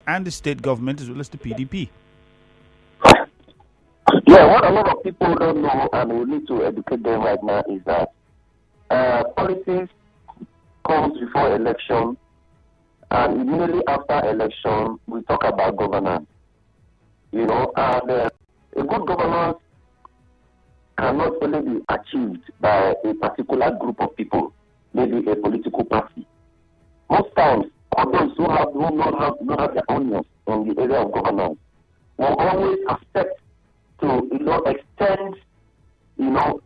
and the state government as well as the PDP? Yeah, what a lot of people don't know, and we need to educate them right now, is that politics comes before election, and immediately after election, we talk about governance. And a good governance cannot only be achieved by a particular group of people, maybe a political party. Most times, those who not have their onions in the area of governance will always accept to extend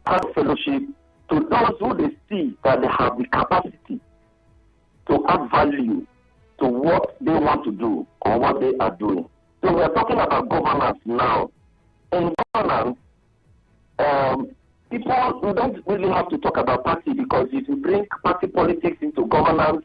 part fellowship to those who they see that they have the capacity to add value to what they want to do or what they are doing. So we are talking about governance now. In governance, people, we don't really have to talk about party, because if you bring party politics into governance,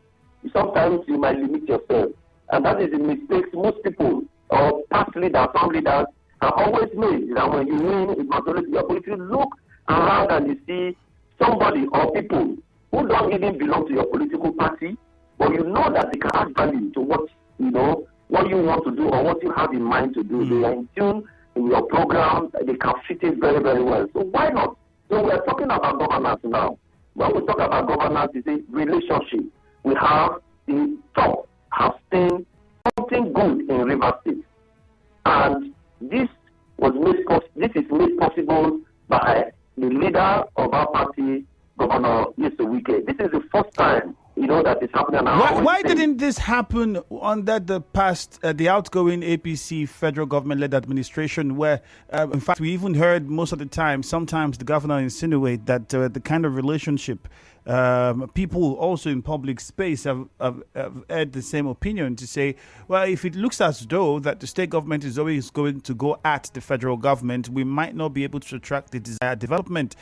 sometimes you might limit yourself. And that is the mistake most people or past leaders, some leaders have always made. That when you win, it must always be your politics. Look around and you see somebody or people who don't even belong to your political party, but you know that they can add value to what what you want to do or what you have in mind to do. They are in tune in your program. They can fit it very, very well. So why not? So we are talking about governance now. When we talk about governance, it's a relationship. We have the top have seen something good in River State, and this is made possible by the leader of our party, Governor Nweke. This is the first time that is happening. Why didn't this happen under the outgoing APC federal government-led administration, where, in fact, we even heard most of the time, sometimes the governor insinuate that the kind of relationship people also in public space have had the same opinion, to say, well, if it looks as though that the state government is always going to go at the federal government, we might not be able to attract the desired development.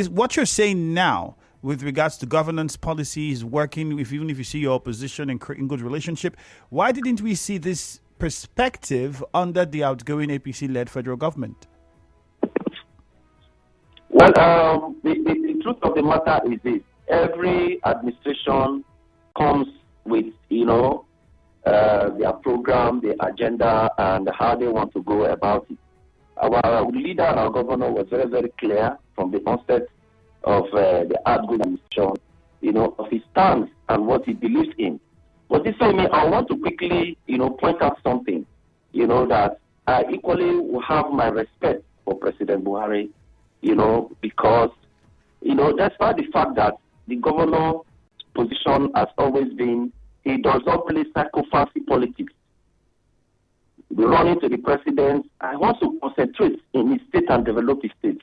What you're saying now with regards to governance policies, working with, even if you see your opposition and creating good relationship, why didn't we see this perspective under the outgoing APC-led federal government? Well, the truth of the matter is this. Every administration comes with, their program, their agenda, and how they want to go about it. Our leader and our governor was very, very clear from the onset of the outgoing administration, of his stance and what he believes in. But this time, I want to quickly, point out something, that I equally will have my respect for President Buhari, because, despite the fact that the governor's position has always been, he does not play psychophancy politics. We run into the president. I want to concentrate in his state and develop his state.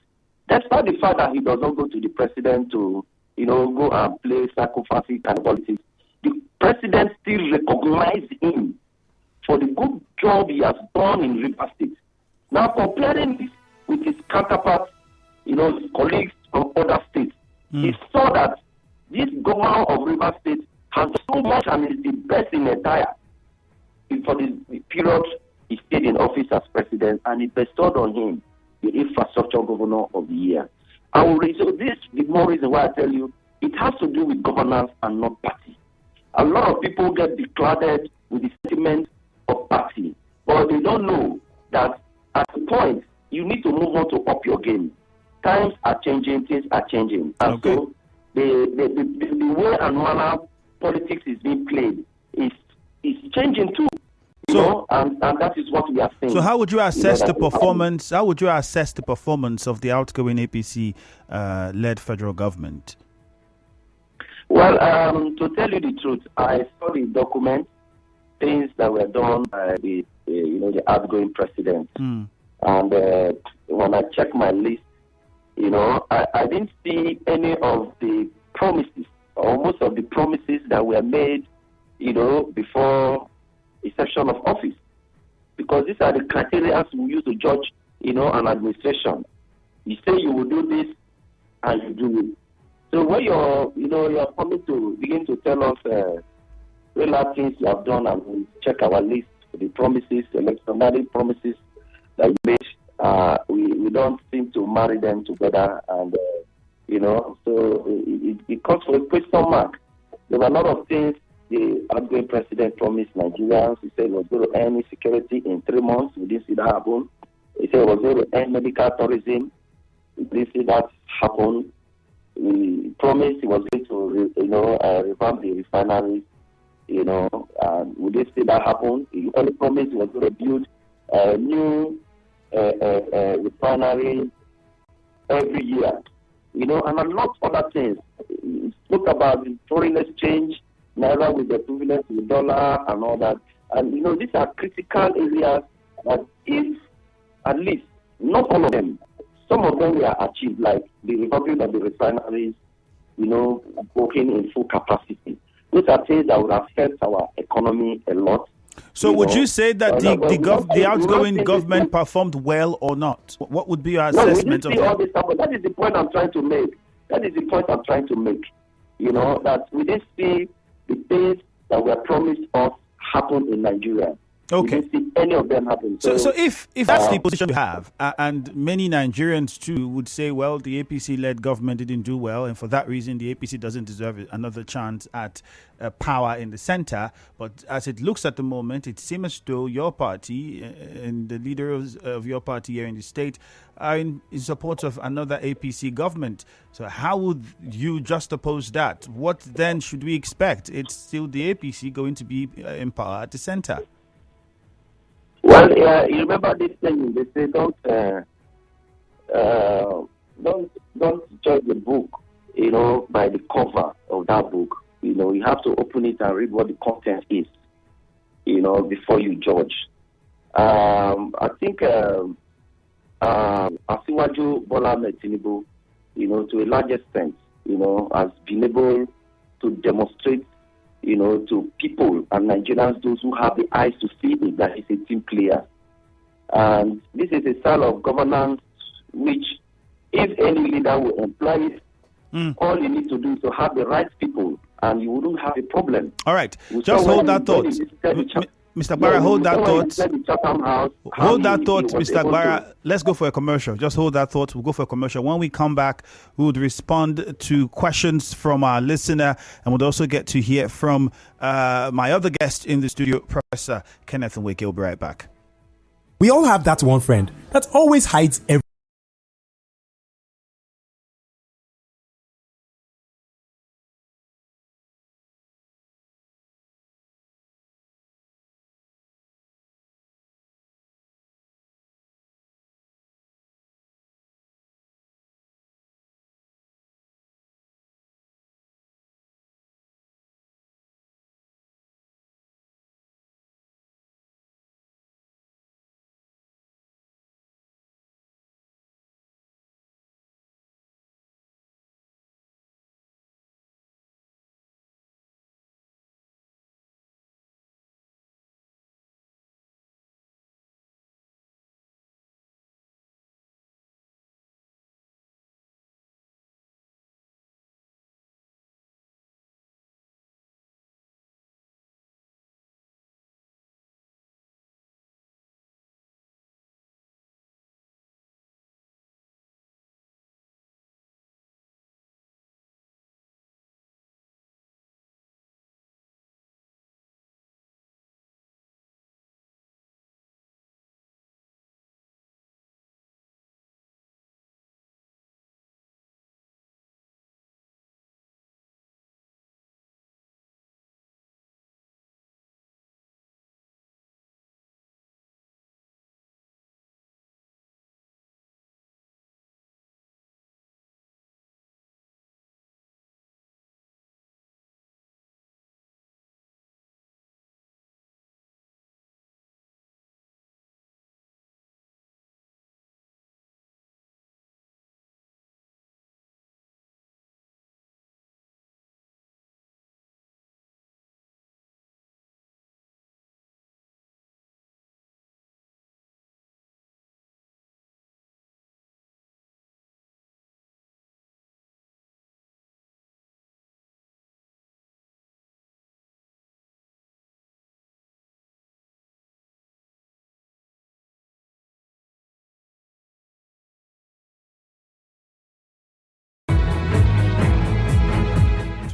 Despite the fact that he does not go to the president to, go and play psychophancy kind of politics, the president still recognizes him for the good job he has done in River State. Now, comparing this with his counterparts, his colleagues from other states, he saw that this governor of River State has so much and is the best in entire for the period he stayed in office as president, and he bestowed on him the infrastructure governor of the year. And so this, the more reason why I tell you, it has to do with governance and not party. A lot of people get beclouded with the sentiment of party, but they don't know that at a point you need to move on to up your game. Times are changing, things are changing, and so the way and manner politics is being played is changing too. And that is what we are seeing. So how would you assess the performance? How would you assess the performance of the outgoing APC-led federal government? Well, to tell you the truth, I saw the document, things that were done by the outgoing president, and when I checked my list, I didn't see any of the promises, or most of the promises that were made, before inception of office, because these are the criteria we use to judge, an administration. You say you will do this, and you do it. So when you're coming to begin to tell us real things you have done, and we check our list, the promises, electionary promises that you made, we don't seem to marry them together, and so it comes with a question mark. There were a lot of things the outgoing president promised Nigerians. He said he was going to end insecurity in 3 months. We didn't see that happen. He said he was going to end medical tourism. We didn't see that happen. He promised he was going to, revamp the refineries, and we didn't see that happen. He only promised he was going to build a new refinery every year, and a lot of other things. He spoke about the foreign exchange, naira with the equivalent to the dollar and all that. And, these are critical areas that if, at least, not all of them, some of them were achieved, like the revamping of the refineries, working in full capacity. Those are things that would affect our economy a lot. So would you say that the outgoing government performed well or not? What would be your assessment of all this stuff? That is the point I'm trying to make. That we didn't see the things that were promised us happen in Nigeria. Okay. We didn't see any of them happen. So if that's the position you have, and many Nigerians too would say, well, the APC-led government didn't do well, and for that reason, the APC doesn't deserve another chance at power in the center. But as it looks at the moment, it seems as though your party and the leaders of your party here in the state are in support of another APC government. So how would you juxtapose that? What then should we expect? It's still the APC going to be in power at the center. Well, you remember this thing, they say don't judge the book, by the cover of that book. You have to open it and read what the content is, before you judge. I think Asiwaju Bola Ahmed Tinubu, to a large extent, has been able to demonstrate to people and Nigerians, those who have the eyes to see it, that he's a team player. And this is a style of governance which, if any leader will employ it, all you need to do is to have the right people, and you wouldn't have a problem. All right. Just hold that thought. Mr. Gbara, hold that thought. Hold that thought, Mr. Gbara. Let's go for a commercial. Just hold that thought. We'll go for a commercial. When we come back, we would respond to questions from our listener, and we'll also get to hear from my other guest in the studio, Professor Kenneth Nweke. We'll be right back. We all have that one friend that always hides everything.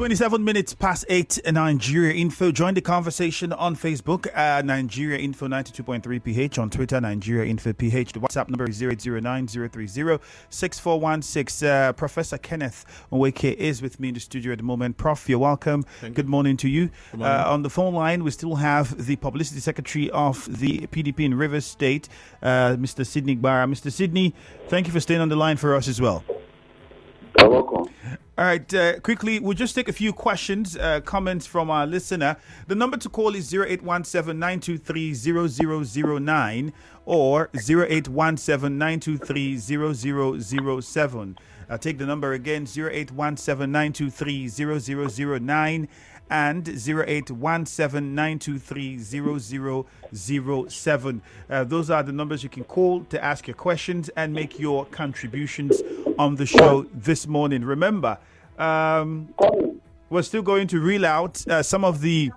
27 minutes past 8, Nigeria Info. Join the conversation on Facebook, Nigeria Info 92.3 PH, on Twitter, Nigeria Info PH. The WhatsApp number is 0809-030-6416. Professor Kenneth Nweke is with me in the studio at the moment. Prof, you're welcome. Good morning to you. On the phone line, we still have the Publicity Secretary of the PDP in Rivers State, Mr. Sidney Gbara. Mr. Sidney, thank you for staying on the line for us as well. You're welcome. All right, quickly, we'll just take a few questions, comments from our listener. The number to call is 0817-923-0009 or 0817-923-0007. I'll take the number again, 0817-923-0009 and 0817-923-0007. Those are the numbers you can call to ask your questions and make your contributions on the show this morning. Remember, we're still going to reel out some of the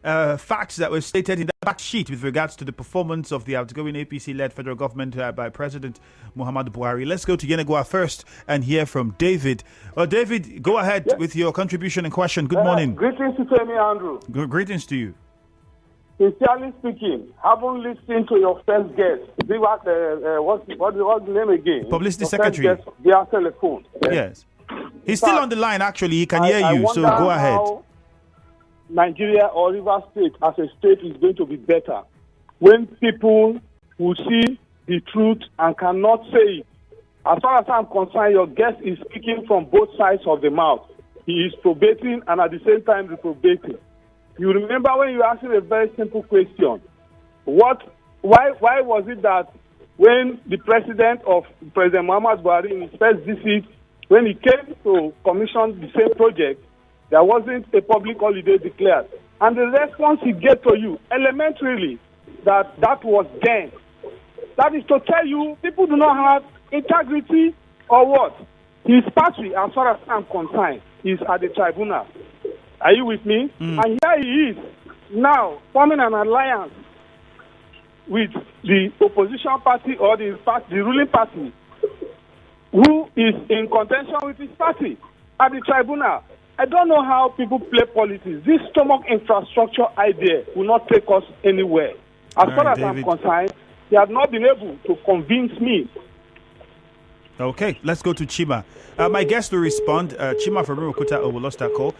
facts that were stated in the fact sheet with regards to the performance of the outgoing APC-led federal government by President Muhammadu Buhari. Let's go to Yenagoa first and hear from David. David, go ahead with your contribution and question. Good morning. Greetings to Tony Andrew. Greetings to you. Sincerely speaking, haven't listened to your first guest. What's the name again? Publicity Secretary. Via telephone. Yes. He's still on the line, actually. He can hear you, so go ahead. Nigeria or Rivers State as a state is going to be better when people will see the truth and cannot say it. As far as I'm concerned, your guest is speaking from both sides of the mouth. He is probating and at the same time reprobating. You remember when you asked him a very simple question. Why was it that when the President Muhammadu Buhari in his first visit, when he came to commission the same project, there wasn't a public holiday declared? And the response he gave to you, elementarily, that was then. That is to tell you, people do not have integrity or what? His party, as far as I'm concerned, is at the tribunal. Are you with me? And here he is, now forming an alliance with the opposition party or the ruling party, who is in contention with his party at the tribunal. I don't know how people play politics. This stomach infrastructure idea will not take us anywhere. As far as I'm concerned, they have not been able to convince me. Okay, let's go to Chima. My guest will respond. Chima from Rukuta we lost that call.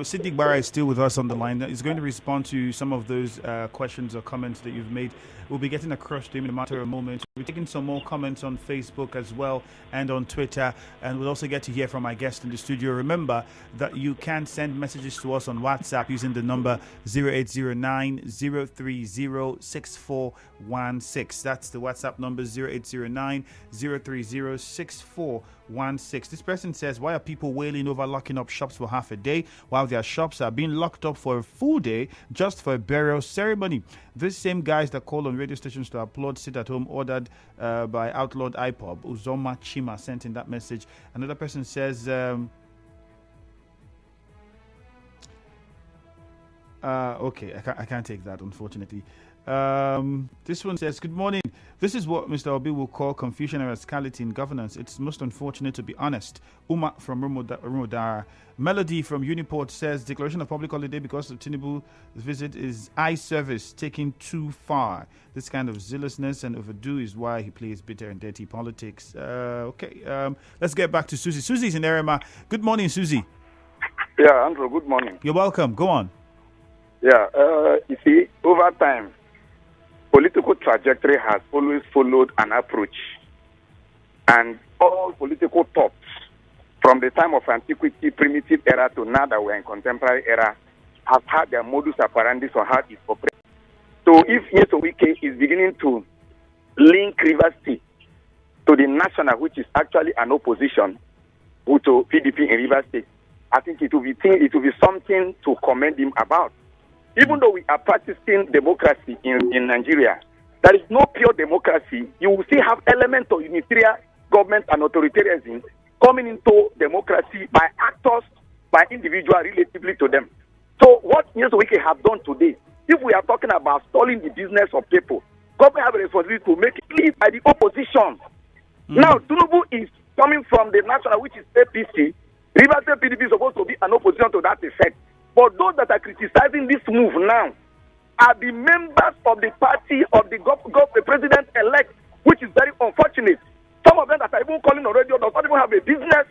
Sidney Gbara is still with us on the line. He's going to respond to some of those questions or comments that you've made. We'll be getting across to him in a matter of a moment. We'll be taking some more comments on Facebook as well and on Twitter. And we'll also get to hear from my guest in the studio. Remember that you can send messages to us on WhatsApp using the number 0809-030-6416. That's the WhatsApp number, 0809-030-6416. This person says, why are people wailing over locking up shops for half a day while their shops are being locked up for a full day just for a burial ceremony? These same guys that call on radio stations to applaud sit at home ordered by outlawed IPOB. Uzoma Chima sent in that message. Another person says, okay, I can't take that, unfortunately. This one says, good morning. This is what Mr. Obi will call confusion and rascality in governance. It's most unfortunate, to be honest. Uma from Rumodara. Melody from Uniport says, declaration of public holiday because of Tinubu's visit is eye service taking too far. This kind of zealousness and overdue is why he plays bitter and dirty politics. Let's get back to Susie. Susie's in Erema. Good morning, Susie. Yeah, Andrew, good morning. You're welcome. Go on. Yeah, you see, over time, political trajectory has always followed an approach. And all political thoughts, from the time of antiquity, primitive era to now that we're in contemporary era, have had their modus operandi on how it operates. So if Nweke is beginning to link Rivers State to the national, which is actually an opposition to PDP in Rivers State, I think it will be something to commend him about. Even though we are practicing democracy in Nigeria, there is no pure democracy. You will still have elements of unitarian government and authoritarianism coming into democracy by actors, by individuals relatively to them. So what Nweke have done today, if we are talking about stalling the business of people, government have a responsibility to make it lead by the opposition. Now, Tinubu is coming from the national, which is APC, Rivers State PDP is supposed to be an opposition to that effect. But those that are criticizing this move now are the members of the party of the president-elect, which is very unfortunate. Some of them that are even calling on radio does not even have a business,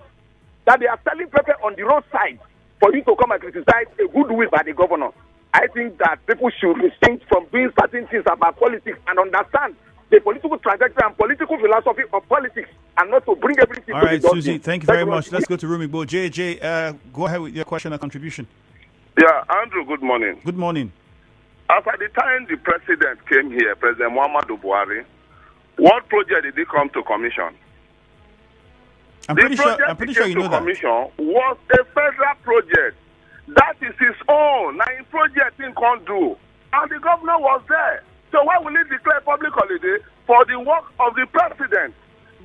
that they are selling pepper on the roadside for you to come and criticize a goodwill by the governor. I think that people should refrain from doing certain things about politics and understand the political trajectory and political philosophy of politics, and not to bring everything all to right, the Susie, thank you very much. Let's go to Rumigbo. JJ, go ahead with your question and contribution. Yeah, Andrew, good morning. Good morning. As at the time the president came here, President Muhammadu Buhari, what project did he come to commission? I'm pretty sure you know that. Commission was a federal project. That is his own. Now, in project he can't do. And the governor was there. So why will he declare public holiday for the work of the president?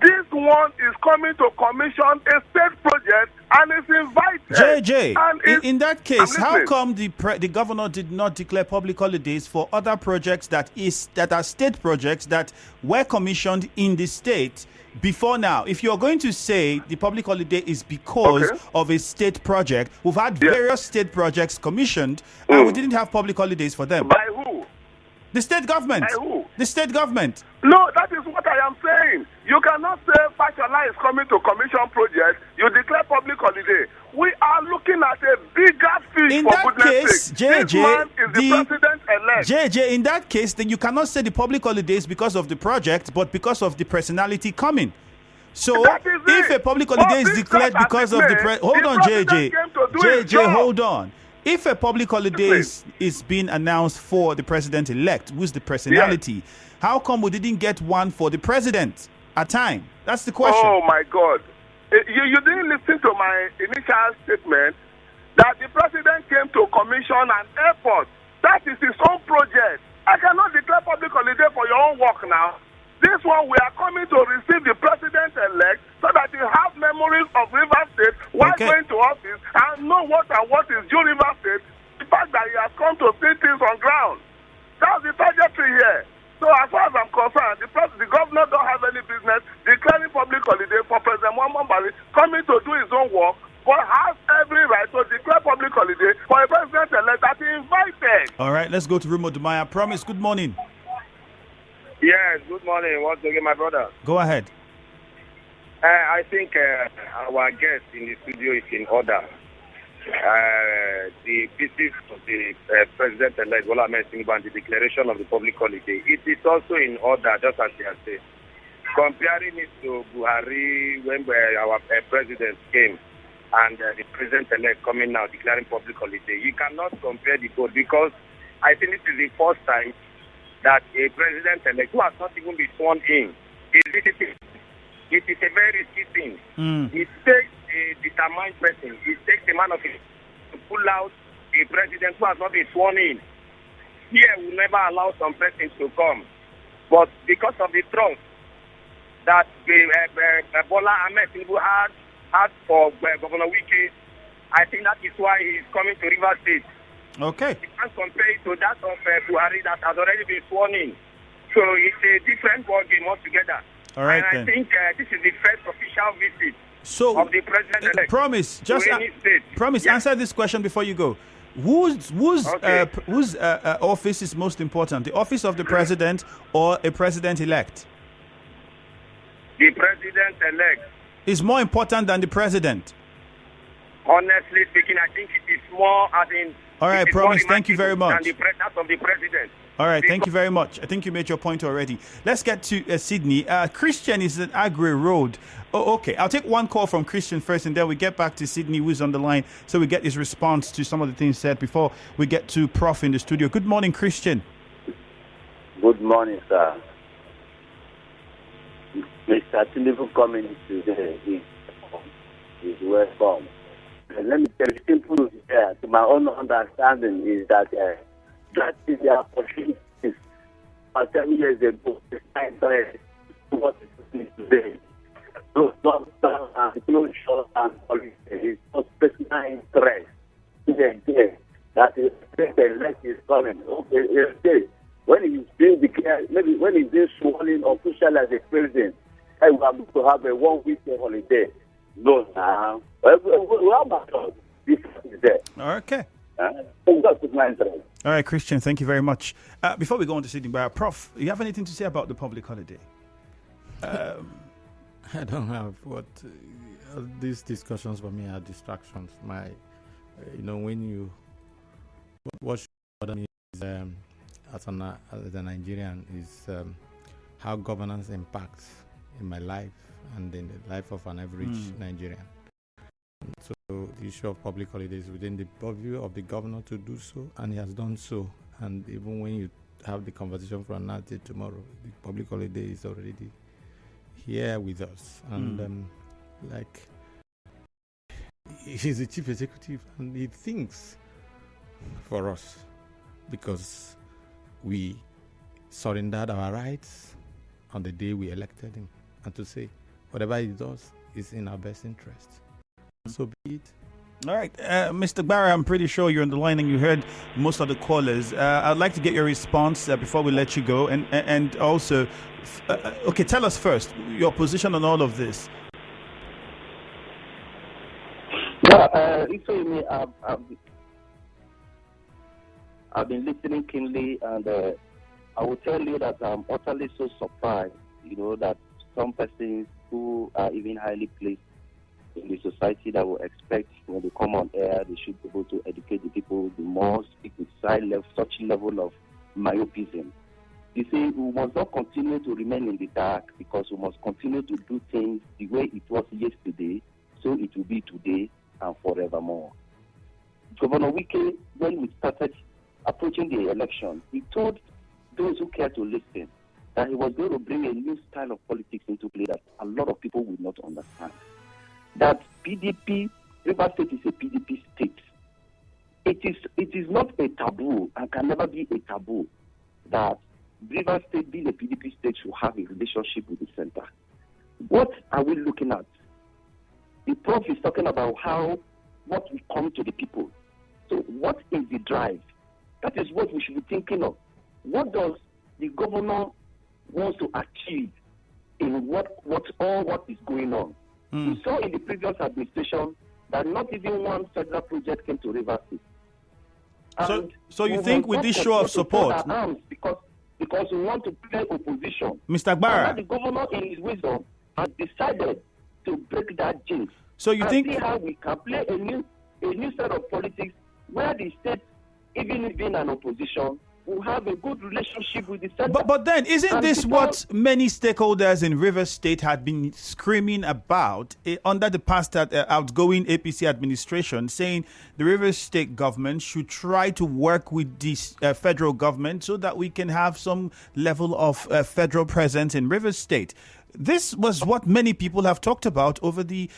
This one is coming to commission a state project and is invited. JJ, and in that case, how come the governor did not declare public holidays for other projects that are state projects that were commissioned in the state before now? If you're going to say the public holiday is because of a state project, we've had various state projects commissioned and we didn't have public holidays for them. By who? The state government. By who? The state government. No, that is what I am saying. You cannot say Fashola is coming to commission project, you declare public holiday. We are looking at a bigger fish, in for that goodness case, sake. JJ, This man is the president-elect. JJ, in that case, then you cannot say the public holidays because of the project, but because of the personality coming. So, if a public holiday is declared because of the hold on, JJ, hold on. If a public holiday is being announced for the president-elect, who's the personality, how come we didn't get one for the president at time? That's the question. Oh, my God. You didn't listen to my initial statement that the president came to commission an airport. That is his own project. I cannot declare public holiday for your own work now. This one, we are coming to receive the president-elect so that you have memories of River State while going to office and know what is due River State. The fact that he has come to see things on ground. That's the trajectory here. So as far as I'm concerned, the governor don't have any business declaring public holiday for President Muhammadu Buhari coming to do his own work, but has every right to declare public holiday for a president-elect that he invited. All right, let's go to Remo Dumaya. Promise, good morning. Yes, good morning once again, my brother. Go ahead. I think our guest in the studio is in order. The pieces of the president-elect Bola Ahmed Tinubu and the declaration of the public holiday, it is also in order, just as you have said. Comparing it to Buhari when our president came and the president-elect coming now declaring public holiday, you cannot compare the both, because I think it is the first time that a president-elect who has not even been sworn in is visiting. It is a very risky thing. It takes a determined person. It takes a man of it to pull out a president who has not been sworn in. Here, we never allow some persons to come. But because of the trust that Bola Ahmed Tinubu had for Governor Nweke, I think that is why he is coming to Rivers State. Okay. You can't compare it to that of Buhari that has already been sworn in. So it's a different ball game altogether. All right, and I think this is the first official visit of the president-elect. Promise, just answer this question before you go. Whose office is most important? The office of the president or a president-elect? The president-elect is more important than the president. Honestly speaking, I think it is more as in. All right, Promise, thank you very much. That of the president. All right, thank you very much. I think you made your point already. Let's get to Sydney. Christian is at Agri Road. Oh, okay. I'll take one call from Christian first, and then we get back to Sydney, who's on the line, so we get his response to some of the things said before we get to Prof in the studio. Good morning, Christian. Good morning, sir. Mr. Tinubu coming today is welcome. Let me tell you, simple, to my own understanding, is that that is the opportunity. 7 years ago, what is happening today. Those lockdown and closure and policy is not personal interest. That is the elect is coming. Okay. When he's being declared, maybe when he's being sworn in officially as a president, I will have to have a 1 week holiday. No, now. We have my thought. This is there. Okay. That's my interest. All right, Christian, thank you very much. Before we go on to sitting by, Prof, you have anything to say about the public holiday? I don't have what these discussions for me are distractions. When you what should bother me is as a Nigerian is how governance impacts in my life and in the life of an average Nigerian. So the issue of public holidays within the purview of the governor to do so, and he has done so. And even when you have the conversation from now till tomorrow, the public holiday is already here with us. And he's the chief executive, and he thinks for us because we surrendered our rights on the day we elected him, and to say whatever he does is in our best interest. So be it. All right, Mr. Barra, I'm pretty sure you're on the line and you heard most of the callers. I'd like to get your response before we let you go, and also, tell us first your position on all of this. Yeah, I've been listening keenly, and I will tell you that I'm utterly so surprised, that some persons who are even highly placed in the society that will expect when they come on air, they should be able to educate the people, the more speak with such level of myopism. You see, we must not continue to remain in the dark, because we must continue to do things the way it was yesterday, so it will be today and forevermore. Governor Nweke, when we started approaching the election, he told those who care to listen that he was going to bring a new style of politics into play that a lot of people will not understand. That PDP, Rivers State is a PDP state. It is not a taboo and can never be a taboo that Rivers State, being a PDP state, should have a relationship with the center. What are we looking at? The Prof is talking about what will come to the people. So what is the drive? That is what we should be thinking of. What does the governor want to achieve in what is going on? We saw in the previous administration that not even one federal project came to Rivers State. So you think with this show of support, because we want to play opposition, Mr. Gbara, the governor in his wisdom has decided to break that jinx. So you think see how we can play a new set of politics where the state, even being an opposition, will have a good relationship with the center. But then, isn't this what many stakeholders in Rivers State had been screaming about under the past outgoing APC administration, saying the Rivers State government should try to work with the federal government so that we can have some level of federal presence in Rivers State? This was what many people have talked about over the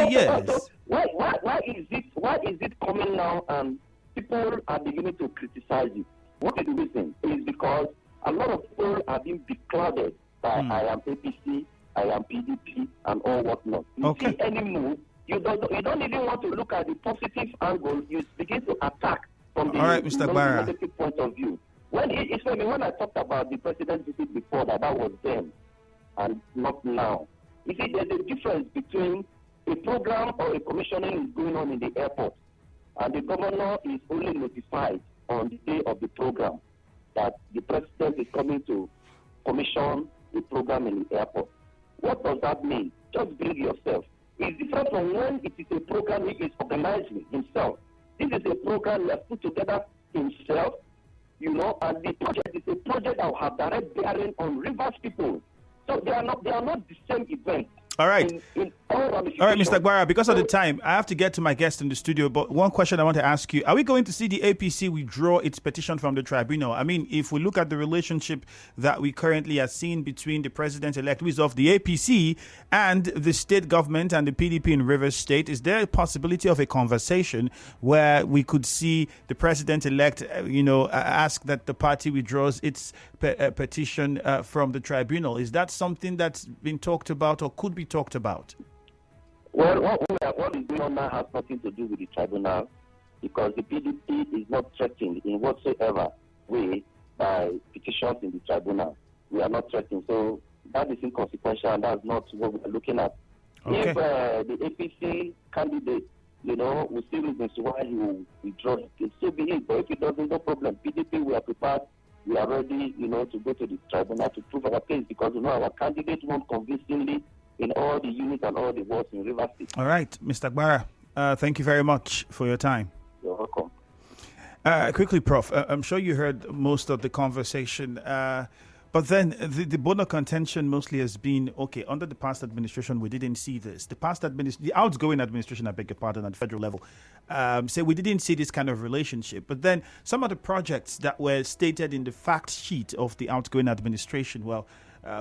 years. Why is it coming now and people are beginning to criticize it? What is the reason? It is because a lot of people are being beclouded by I am APC, I am PDP, and all whatnot. You see any move, you don't even want to look at the positive angle. You begin to attack from the negative point of view. When I talked about the president's visit before, that was then and not now. You see, there's a difference between a program or a commissioning is going on in the airport, and the governor is only notified on the day of the program that the president is coming to commission the program in the airport. What does that mean? Just bring yourself. It's different from when it is a program he is organizing himself. This is a program he has put together himself, and the project is a project that will have direct bearing on Rivers people. So they are not the same event. All right. All right, Mr. Gbara, because of the time, I have to get to my guest in the studio. But one question I want to ask you, are we going to see the APC withdraw its petition from the tribunal? I mean, if we look at the relationship that we currently are seeing between the president-elect, who is of the APC, and the state government and the PDP in Rivers State, is there a possibility of a conversation where we could see the president-elect, ask that the party withdraws its petition from the tribunal? Is that something that's been talked about or could be talked about? Well, what is going on now has nothing to do with the tribunal, because the PDP is not threatened in whatsoever way by petitions in the tribunal. We are not threatened, so that is inconsequential, and that's not what we are looking at. Okay. If the APC candidate, we see reasons why he will withdraw, it so be it. But if it doesn't, no problem. PDP, we are prepared. We are ready, to go to the tribunal to prove our case because, our candidate won convincingly in all the units and all the wards in Rivers State. All right, Mr. Gbara, thank you very much for your time. You're welcome. Quickly, Prof, I'm sure you heard most of the conversation, but then the bone of contention mostly has been, okay, under the past administration, we didn't see this. The outgoing administration, I beg your pardon, at federal level, say we didn't see this kind of relationship. But then some of the projects that were stated in the fact sheet of the outgoing administration,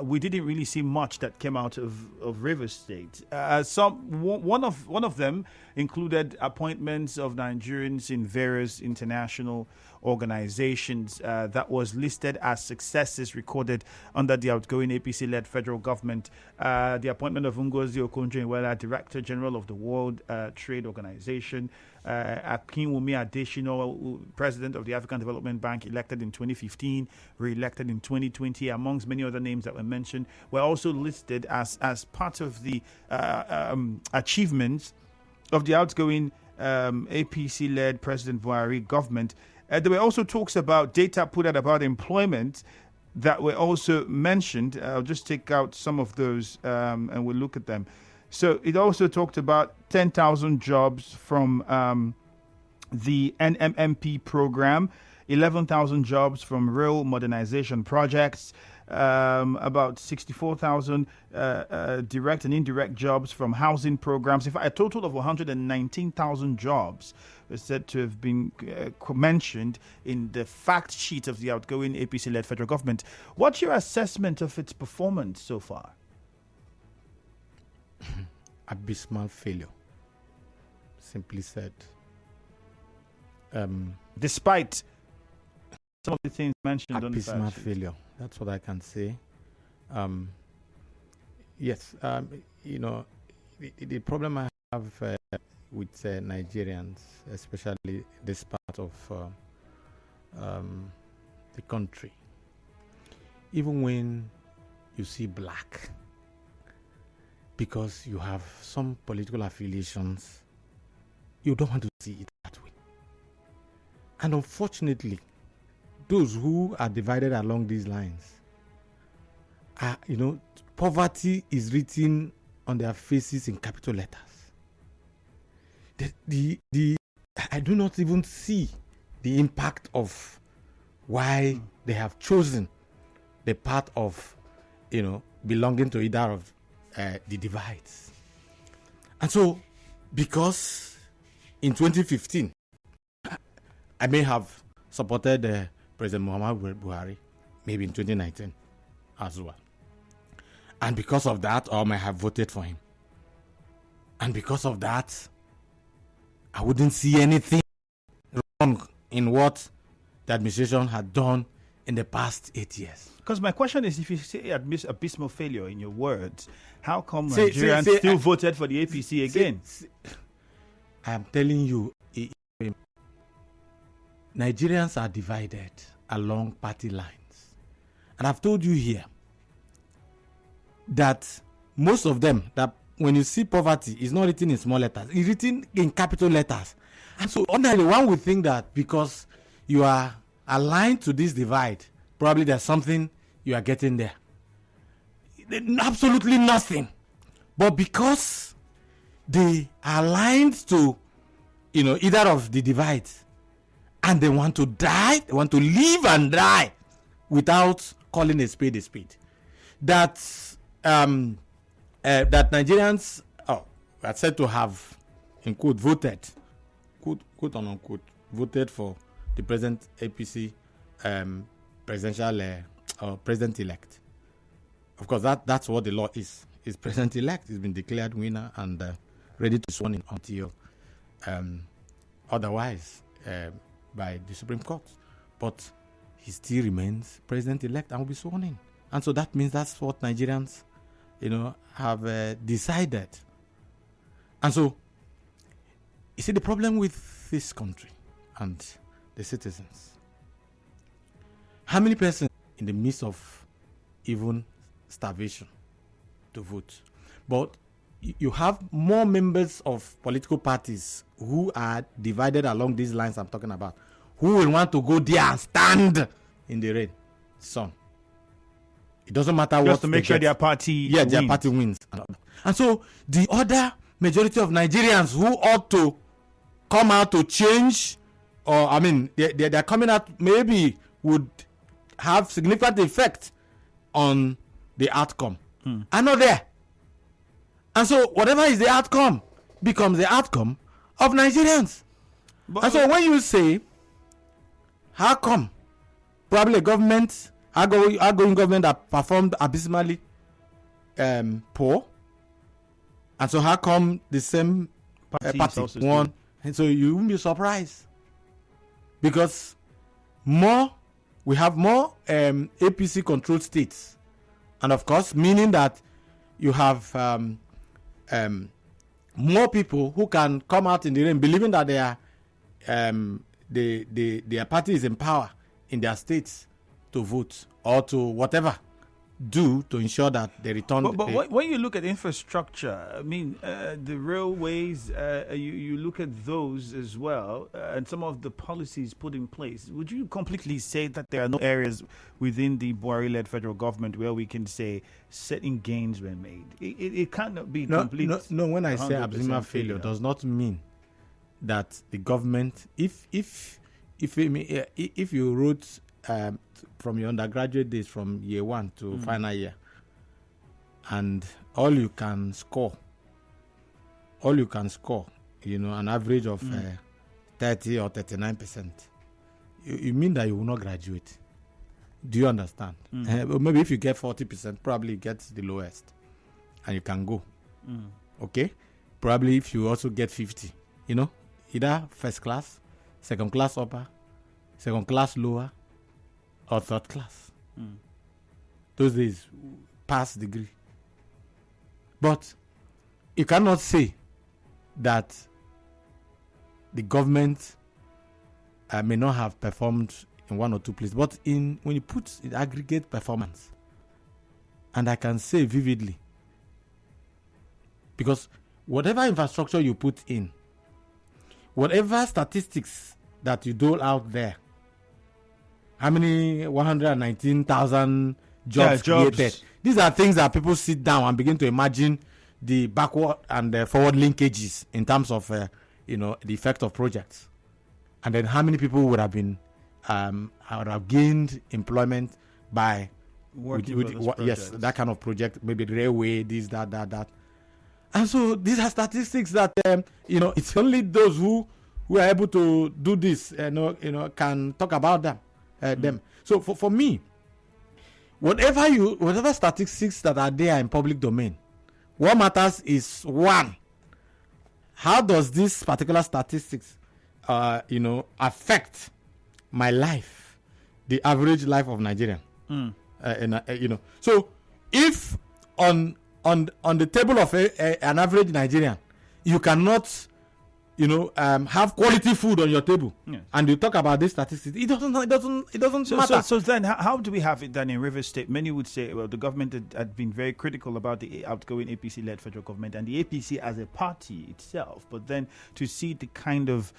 we didn't really see much that came out of Rivers State. One of them included appointments of Nigerians in various international organizations that was listed as successes recorded under the outgoing APC-led federal government. The appointment of Ngozi Okonjo-Iweala, Director General of the World Trade Organization, Akinwumi Adesina, President of the African Development Bank, elected in 2015, re-elected in 2020, amongst many other names that were mentioned, were also listed as part of the achievements of the outgoing APC-led President Buhari government. There were also talks about data put out about employment that were also mentioned. I'll just take out some of those and we'll look at them. So it also talked about 10,000 jobs from the NMMP program, 11,000 jobs from rail modernization projects, about 64,000 direct and indirect jobs from housing programs. In fact, a total of 119,000 jobs is said to have been mentioned in the fact sheet of the outgoing APC-led federal government. What's your assessment of its performance so far? Abysmal failure, simply said. Despite some of the things mentioned on the abysmal failure, that's what I can say. Yes, the problem I have with Nigerians, especially this part of the country, even when you see black, because you have some political affiliations, you don't want to see it that way. And unfortunately, those who are divided along these lines are, poverty is written on their faces in capital letters. I do not even see the impact of why they have chosen the path of, belonging to either of the divides. And so, because in 2015, I may have supported President Muhammad Buhari, maybe in 2019 as well. And because of that, I may have voted for him. And because of that, I wouldn't see anything wrong in what the administration had done in the past 8 years. Because my question is, if you say abysmal failure in your words, how come Nigerians still voted for the APC again? I am telling you, Nigerians are divided along party lines. And I've told you here that most of them, that when you see poverty, it's not written in small letters, it's written in capital letters. And so ordinarily, one would think that because you are aligned to this divide, probably there's something you are getting there. Absolutely nothing. But because they are aligned to, either of the divides, and they want to die, they want to live and die without calling a spade, that Nigerians are said to have, in quote, voted, quote unquote, voted for the present APC presidential president-elect. Of course, that's what the law is. Is president-elect. He's been declared winner and ready to sworn in until otherwise by the Supreme Court. But he still remains president-elect and will be sworn in. And so that means that's what Nigerians, have decided. And so, you see, the problem with this country and the citizens, how many persons in the midst of even starvation to vote? But you have more members of political parties who are divided along these lines I'm talking about, who will want to go there and stand in the rain, sun. It doesn't matter just what to make sure their party wins. Their party wins. And so the other majority of Nigerians who ought to come out to change, or I mean, they're coming out, maybe would have significant effect on the outcome, are not there. And so whatever is the outcome becomes the outcome of Nigerians. And so when you say, how come probably a government, outgoing government that performed abysmally poor, and so how come the same party won? And so you won't be surprised, because we have more APC controlled states, and of course meaning that you have more people who can come out in the rain believing that their party is in power in their states to vote or to whatever do to ensure that they return. But when you look at infrastructure, I mean, the railways, you look at those as well, and some of the policies put in place. Would you completely say that there are no areas within the Buhari-led federal government where we can say certain gains were made? It cannot be complete. No, when I say abysmal failure, does not mean that the government, if you wrote from your undergraduate days, from year 1 to final year, and all you can score, an average of 30 or 39%, you mean that you will not graduate? Do you understand? Maybe if you get 40%, probably you get the lowest, and you can go. Okay, probably if you also get 50, either first class, second class upper, second class lower, or third class. Those days, pass degree. But you cannot say that the government may not have performed in one or two places, but when you put in aggregate performance, and I can say vividly, because whatever infrastructure you put in, whatever statistics that you dole out there, how many 119,000 jobs created? These are things that people sit down and begin to imagine the backward and the forward linkages in terms of the effect of projects, and then how many people would have been would have gained employment by working with yes, that kind of project, maybe the railway, this, that. And so these are statistics that it's only those who are able to do this, can talk about them. So for me, whatever statistics that are there in public domain, what matters is, one, how does this particular statistics affect my life, the average life of Nigerian. So if on the table of an average Nigerian, you cannot have quality food on your table, and you talk about this statistics, it doesn't matter. So then, how do we have it done in Rivers State? Many would say, well, the government had been very critical about the outgoing APC-led federal government and the APC as a party itself. But then to see the kind of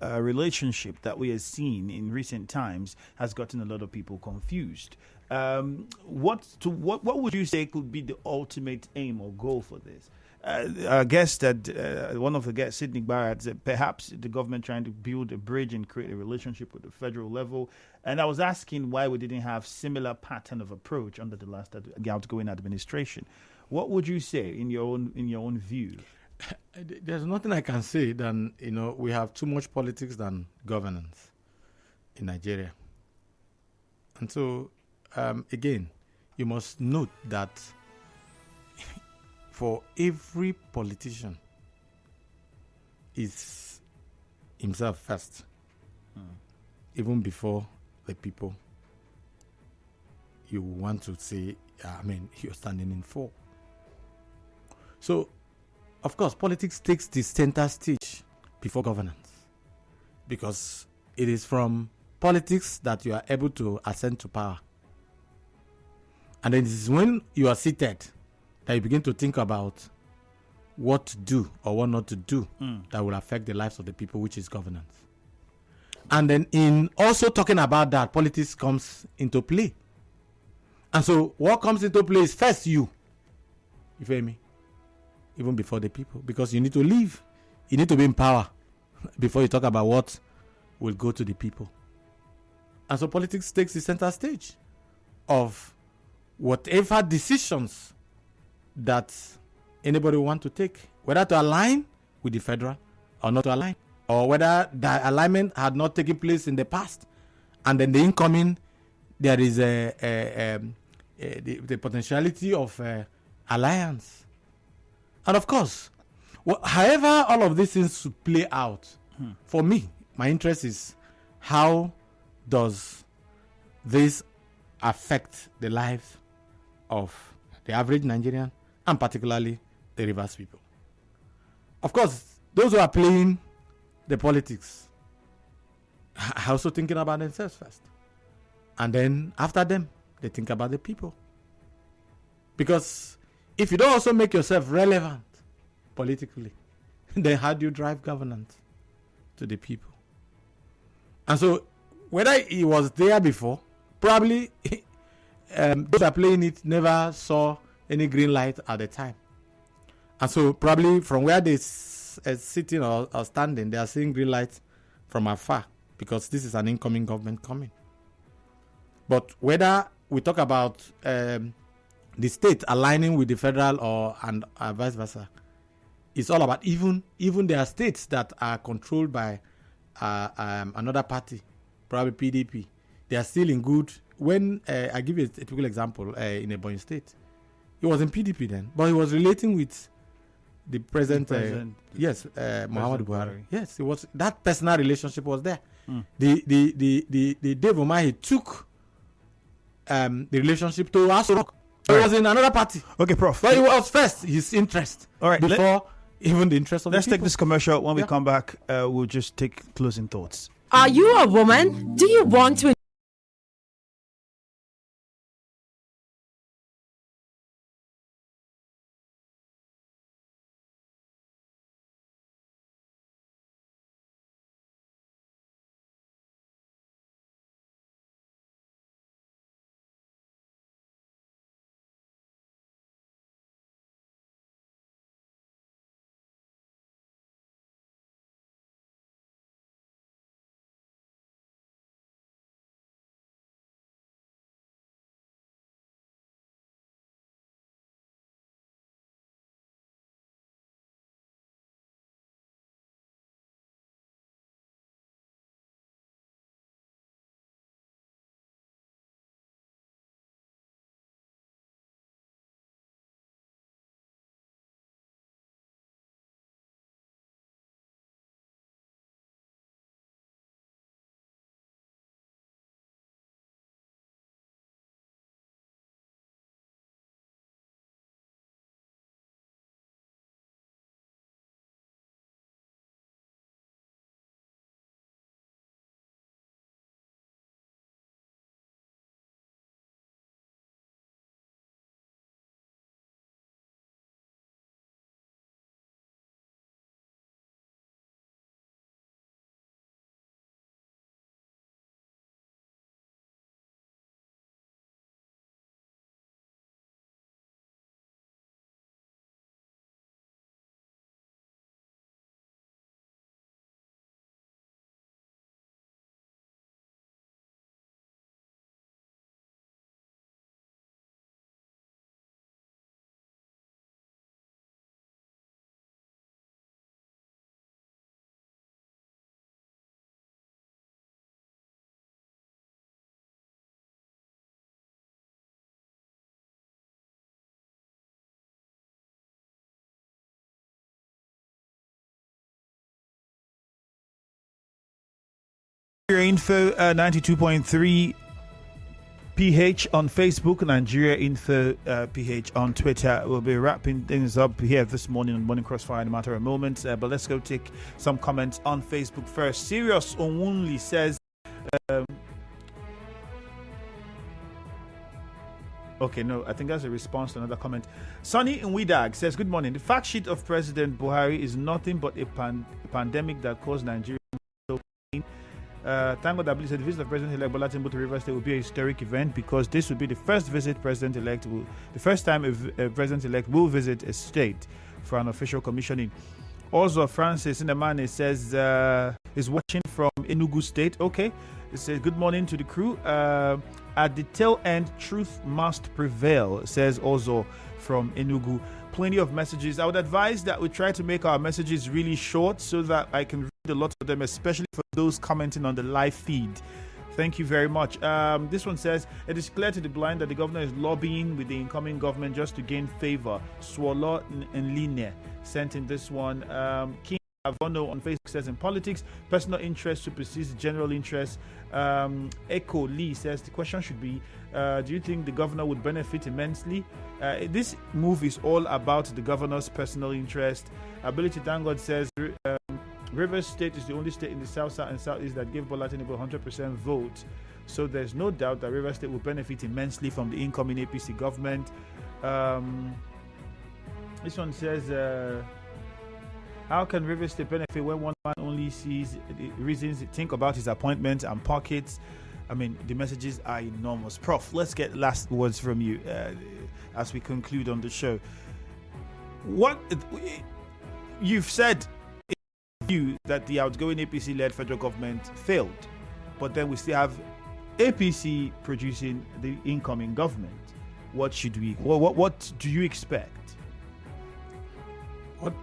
relationship that we have seen in recent times has gotten a lot of people confused. What would you say could be the ultimate aim or goal for this? I guess that one of the guests, Sidney Barrett, said perhaps the government trying to build a bridge and create a relationship with the federal level. And I was asking why we didn't have similar pattern of approach under the outgoing administration. What would you say in your own view? There's nothing I can say than we have too much politics than governance in Nigeria. And so again, you must note that for every politician is himself first, even before the people you want to say, you're standing in for. So, of course, politics takes the center stage before governance, because it is from politics that you are able to ascend to power. And then this is when you are seated that you begin to think about what to do or what not to do that will affect the lives of the people, which is governance. And then in also talking about that, politics comes into play. And so what comes into play is first you feel me? Even before the people. Because you need to live. You need to be in power before you talk about what will go to the people. And so politics takes the center stage of whatever decisions that anybody want to take, whether to align with the federal or not to align, or whether the alignment had not taken place in the past, and then the incoming, there is the potentiality of alliance. And of course, however all of these things should play out, for me, my interest is how does this affect the lives of the average Nigerian, and particularly the Rivers people. Of course, those who are playing the politics are also thinking about themselves first. And then after them, they think about the people. Because if you don't also make yourself relevant politically, then how do you drive governance to the people? And so, whether he was there before, probably those who are playing it never saw any green light at the time. And so probably from where they sitting or standing, they are seeing green light from afar, because this is an incoming government coming. But whether we talk about the state aligning with the federal or and vice versa, it's all about even there are states that are controlled by another party, probably PDP. They are still in good. When I give you a typical example, in Ebonyi State, he was in PDP then, but he was relating with the present, Muhammadu Buhari. Yes, it was that personal relationship was there. The Dave Umahi took the relationship to Aso. He was in another party. Okay, Prof. But it was first his interest. All right, before even the interest of the people. Let's take this commercial. When we come back, we'll just take closing thoughts. Are you a woman? Do you want to Info 92.3 PH on Facebook, Nigeria Info PH on Twitter. We'll be wrapping things up here this morning on Morning Crossfire in a matter of moments. But let's go take some comments on Facebook first. Serious Onwunli Okay, no, I think that's a response to another comment. Sonny Nwidag says, good morning. The fact sheet of President Buhari is nothing but a pandemic that caused Nigeria so pain. Thank God that the visit of President-elect Bola Tinubu to Rivers State will be a historic event, because this will be the first visit the first time a President-elect will visit a state for an official commissioning. Also, Francis Indamane says is watching from Enugu State. Okay. It says, good morning to the crew. At the tail end, truth must prevail, says also from Enugu. Plenty of messages. I would advise that we try to make our messages really short so that I can read a lot of them, especially for those commenting on the live feed. Thank you very much. This one says, it is clear to the blind that the governor is lobbying with the incoming government just to gain favor. Swallow and Linear sent in this one. King Avono on Facebook says, in politics, personal interest supersedes general interest. Echo Lee says, the question should be, do you think the governor would benefit immensely? This move is all about the governor's personal interest. Ability Thank God says, Rivers State is the only state in the South and Southeast that gave Bola Tinubu 100% vote. So there's no doubt that Rivers State will benefit immensely from the incoming APC government. This one says, how can Rivers State benefit when one man only sees the reasons? Think about his appointments and pockets. I mean, the messages are enormous. Prof, let's get last words from you as we conclude on the show. What you've said you that the outgoing APC-led federal government failed, but then we still have APC producing the incoming government. What should we? What do you expect? Well,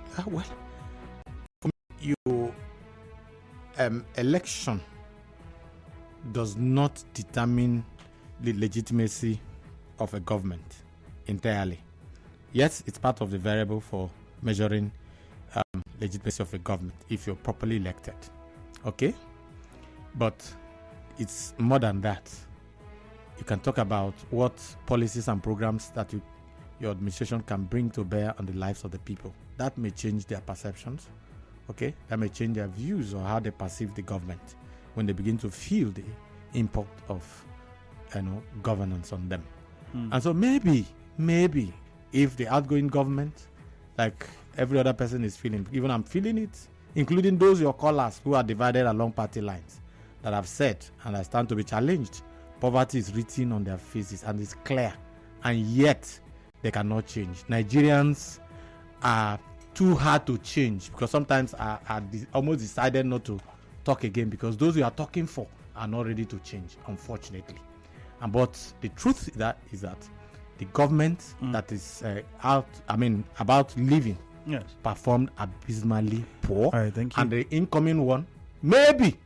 for me, election does not determine the legitimacy of a government entirely. Yes, it's part of the variable for measuring legitimacy of a government if you're properly elected. Okay? But it's more than that. You can talk about what policies and programs that your administration can bring to bear on the lives of the people. That may change their perceptions. Okay? That may change their views or how they perceive the government when they begin to feel the impact of governance on them. And so maybe if the outgoing government, like every other person is feeling, even I'm feeling it, including those your callers who are divided along party lines, that have said, and I stand to be challenged, poverty is written on their faces and it's clear, and yet they cannot change. Nigerians are too hard to change because sometimes are almost decided not to talk again because those we are talking for are not ready to change, unfortunately. But the truth is that the government that is about leaving performed abysmally poor. All right, thank you. And the incoming one, maybe.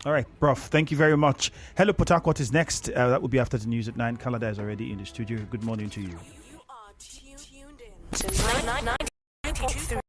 All right, Prof, thank you very much. Hello, Port Harcourt is next. That will be after the news at 9. Canada is already in the studio. Good morning to you. You are tuned in to 92.3